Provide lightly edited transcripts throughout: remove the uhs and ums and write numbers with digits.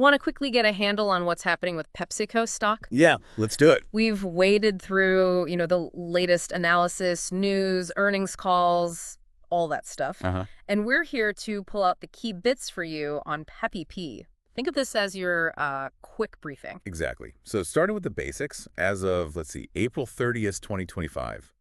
Want to quickly get a handle on what's happening with PepsiCo stock? Yeah, let's do it. We've waded through, the latest analysis, news, earnings calls, all that stuff. And we're here to pull out the key bits for you on PEP. Think of this as your quick briefing. Exactly. So starting with the basics, as of, let's see, April 30th, 2025,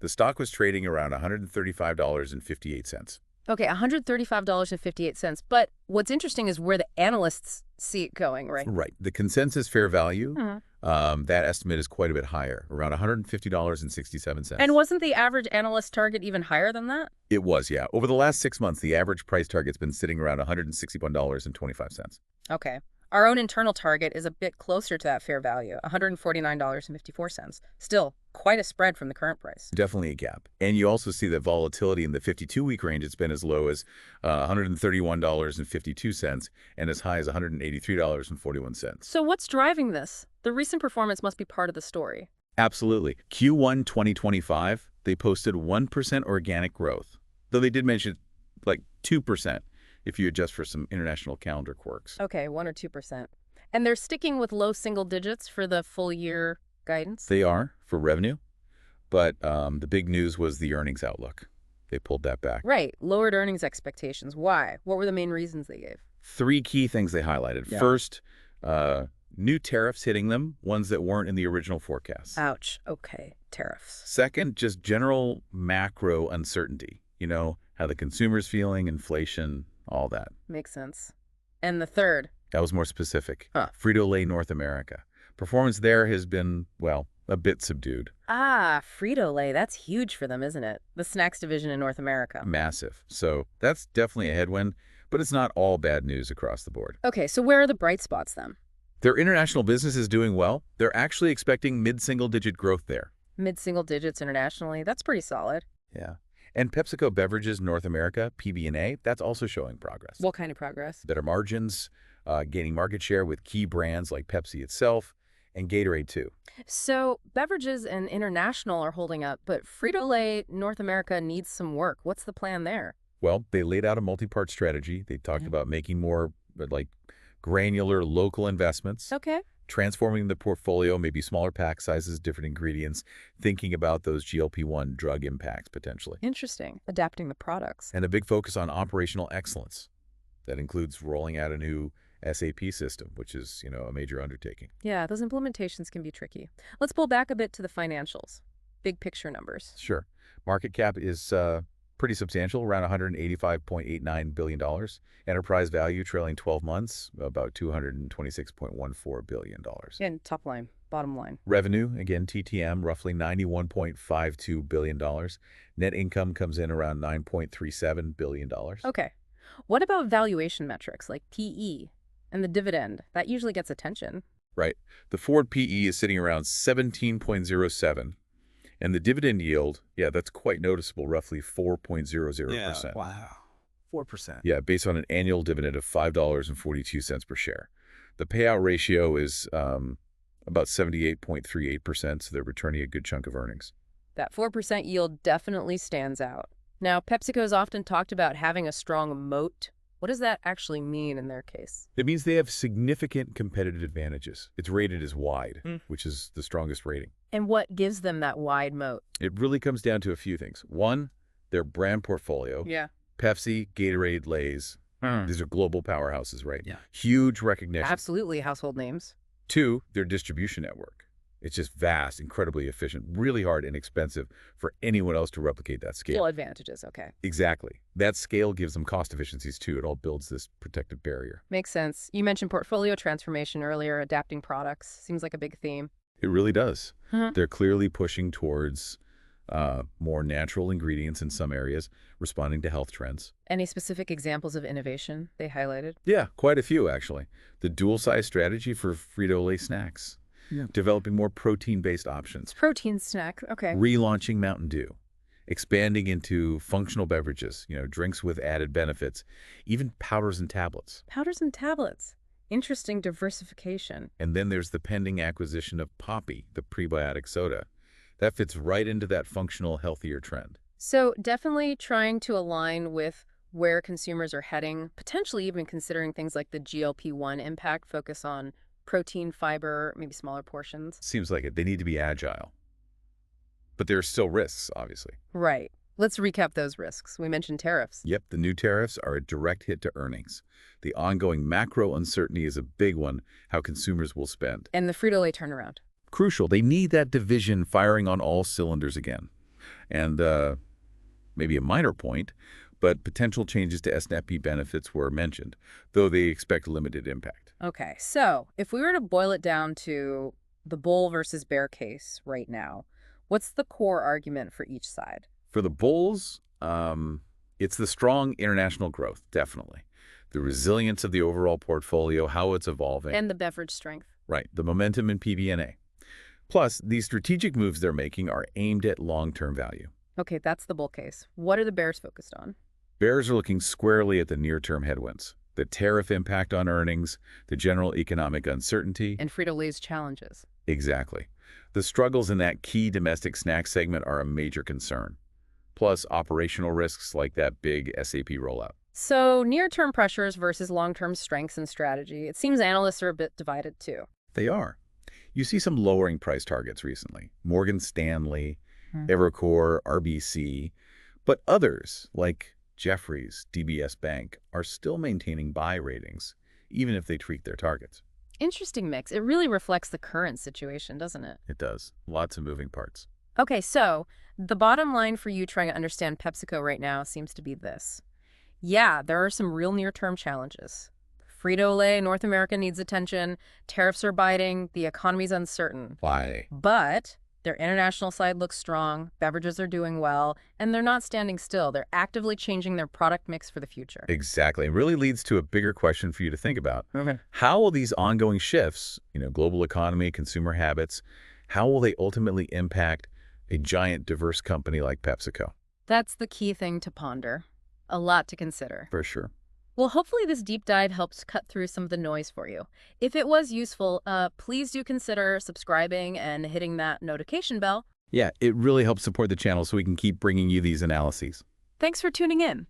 the stock was trading around $135.58. Okay, $135.58. But what's interesting is where the analysts see it going, right? Right. The consensus fair value, that estimate is quite a bit higher, around $150.67. And wasn't the average analyst target even higher than that? It was, yeah. Over the last 6 months, the average price target's been sitting around $161.25. Okay. Our own internal target is a bit closer to that fair value, $149.54. Still, quite a spread from the current price. Definitely a gap. And you also see that volatility in the 52-week range. It's been as low as $131.52 and as high as $183.41. So what's driving this? The recent performance must be part of the story. Absolutely. Q1 2025, they posted 1% organic growth, though they did mention like 2%. If you adjust for some international calendar quirks. Okay, 1 or 2%. And they're sticking with low single digits for the full year guidance? They are for revenue, but the big news was the earnings outlook. They pulled that back. Right, lowered earnings expectations. Why? What were the main reasons they gave? 3 key things they highlighted. Yeah. First, new tariffs hitting them, ones that weren't in the original forecast. Ouch. Okay, tariffs. Second, just general macro uncertainty. How the consumer's feeling, inflation, all that. Makes sense. And the third? That was more specific. Frito-Lay North America. Performance there has been, well, a bit subdued. Frito-Lay. That's huge for them, isn't it? The snacks division in North America. Massive. So that's definitely a headwind, but it's not all bad news across the board. Okay, so where are the bright spots then? Their international business is doing well. They're actually expecting mid-single-digit growth there. Mid-single digits internationally. That's pretty solid. Yeah. And PepsiCo Beverages North America, PB&A, that's also showing progress. What kind of progress? Better margins, gaining market share with key brands like Pepsi itself, and Gatorade too. So Beverages and international are holding up, but Frito-Lay North America needs some work. What's the plan there? Well, they laid out a multi-part strategy. They talked about making more granular local investments. Okay. Transforming the portfolio, maybe smaller pack sizes, different ingredients, thinking about those GLP-1 drug impacts potentially. Interesting. Adapting the products. And a big focus on operational excellence. That includes rolling out a new SAP system, which is, a major undertaking. Yeah, those implementations can be tricky. Let's pull back a bit to the financials. Big picture numbers. Sure. Market cap is pretty substantial, around $185.89 billion. Enterprise value trailing 12 months, about $226.14 billion. And top line, bottom line. Revenue, again, TTM, roughly $91.52 billion. Net income comes in around $9.37 billion. Okay. What about valuation metrics like PE and the dividend? That usually gets attention. Right. The forward PE is sitting around 17.07. And the dividend yield, that's quite noticeable, roughly 4.00%. Yeah, wow. 4%. Yeah, based on an annual dividend of $5.42 per share. The payout ratio is about 78.38%, so they're returning a good chunk of earnings. That 4% yield definitely stands out. Now, PepsiCo's often talked about having a strong moat. What does that actually mean in their case? It means they have significant competitive advantages. It's rated as wide, which is the strongest rating. And what gives them that wide moat? It really comes down to a few things. One, their brand portfolio. Yeah. Pepsi, Gatorade, Lay's. These are global powerhouses, right? Yeah. Huge recognition. Absolutely household names. 2, their distribution network. It's just vast, incredibly efficient, really hard and expensive for anyone else to replicate that scale. Scale advantages, okay. Exactly. That scale gives them cost efficiencies too. It all builds this protective barrier. Makes sense. You mentioned portfolio transformation earlier, adapting products. Seems like a big theme. It really does. They're clearly pushing towards more natural ingredients in some areas, responding to health trends. Any specific examples of innovation they highlighted? Yeah, quite a few, actually. The dual-size strategy for Frito-Lay snacks. Yeah. Developing more protein-based options. Protein snack, okay. Relaunching Mountain Dew. Expanding into functional beverages, drinks with added benefits. Even powders and tablets. Powders and tablets. Interesting diversification. And then there's the pending acquisition of Poppi, the prebiotic soda. That fits right into that functional, healthier trend. So definitely trying to align with where consumers are heading, potentially even considering things like the GLP-1 impact, focus on protein, fiber, maybe smaller portions. Seems like it. They need to be agile. But there are still risks, obviously. Right. Let's recap those risks. We mentioned tariffs. Yep, the new tariffs are a direct hit to earnings. The ongoing macro uncertainty is a big one, how consumers will spend. And the Frito-Lay turnaround. Crucial. They need that division firing on all cylinders again. And maybe a minor point, but potential changes to SNAP benefits were mentioned, though they expect limited impact. Okay, so if we were to boil it down to the bull versus bear case right now, what's the core argument for each side? For the bulls, it's the strong international growth, definitely. The resilience of the overall portfolio, how it's evolving. And the beverage strength. Right, the momentum in PBNA. Plus, these strategic moves they're making are aimed at long-term value. Okay, that's the bull case. What are the bears focused on? Bears are looking squarely at the near-term headwinds, the tariff impact on earnings, the general economic uncertainty. And Frito-Lay's challenges. Exactly. The struggles in that key domestic snack segment are a major concern. Plus, operational risks like that big SAP rollout. So, near-term pressures versus long-term strengths and strategy. It seems analysts are a bit divided too. They are. You see some lowering price targets recently. Morgan Stanley, Evercore, RBC. But others, like Jefferies, DBS Bank, are still maintaining buy ratings, even if they tweak their targets. Interesting mix. It really reflects the current situation, doesn't it? It does. Lots of moving parts. Okay, so the bottom line for you trying to understand PepsiCo right now seems to be this. Yeah, there are some real near-term challenges. Frito-Lay, North America needs attention, tariffs are biting, the economy's uncertain. Why? But their international side looks strong, beverages are doing well, and they're not standing still. They're actively changing their product mix for the future. Exactly. It really leads to a bigger question for you to think about. Okay. How will these ongoing shifts, global economy, consumer habits, how will they ultimately impact a giant, diverse company like PepsiCo? That's the key thing to ponder. A lot to consider. For sure. Well, hopefully this deep dive helps cut through some of the noise for you. If it was useful, please do consider subscribing and hitting that notification bell. Yeah, it really helps support the channel so we can keep bringing you these analyses. Thanks for tuning in.